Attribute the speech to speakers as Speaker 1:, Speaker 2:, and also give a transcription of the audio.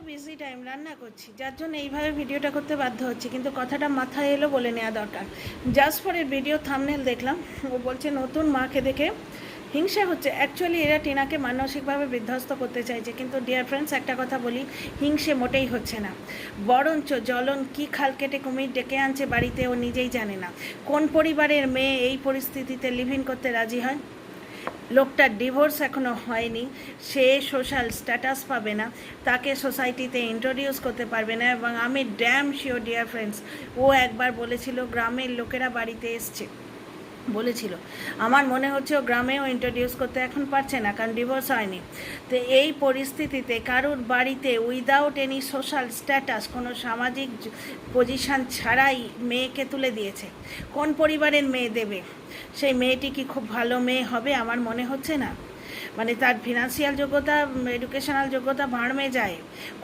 Speaker 1: Busy time রান্না করছি, যার জন্য এইভাবে ভিডিওটা করতে বাধ্য হচ্ছি, কিন্তু কথাটা মাথায় এলো বলে নেওয়া দরকার। জাস্ট ফর এর ভিডিও থাম্বনেল দেখলাম, ও বলছে নতুন মাকে দেখে হিংসা হচ্ছে। অ্যাকচুয়ালি এরা টিনাকে মানসিকভাবে বিধ্বস্ত করতে চাইছে, কিন্তু ডিয়ার ফ্রেন্ডস একটা কথা বলি, হিংসে মোটেই হচ্ছে না। বরঞ্চ জ্বলন কি খাল কেটে কুমির ডেকে আনছে বাড়িতে ও নিজেই জানে না। কোন পরিবারের মেয়ে এই পরিস্থিতিতে লিভ ইন করতে রাজি হয়? লোকটার ডিভোর্স এখনও হয়নি, সে সোশ্যাল স্ট্যাটাস পাবে না, তাকে সোসাইটিতে ইন্ট্রোডিউস করতে পারবে না, এবং আমি ড্যাম শিওর ডিয়ার ফ্রেন্ডস, ও একবার বলেছিল গ্রামের লোকেরা বাড়িতে এসছে বলেছিল। আমার মনে হচ্ছে ও গ্রামেও ইন্ট্রোডিউস করতে এখন পারছে না, কারণ ডিভোর্স হয়নি। তো এই পরিস্থিতিতে কারুর বাড়িতে উইদাউট এনি সোশ্যাল স্ট্যাটাস, কোনো সামাজিক পজিশান ছাড়াই মেয়েকে তুলে দিয়েছে। কোন পরিবারের মেয়ে দেবে? সেই মেয়েটি কি খুব ভালো মেয়ে হবে? আমার মনে হচ্ছে না। মানে তার ফিনান্সিয়াল যোগ্যতা, এডুকেশনাল যোগ্যতা ভাঁড় মেয়ে যায়।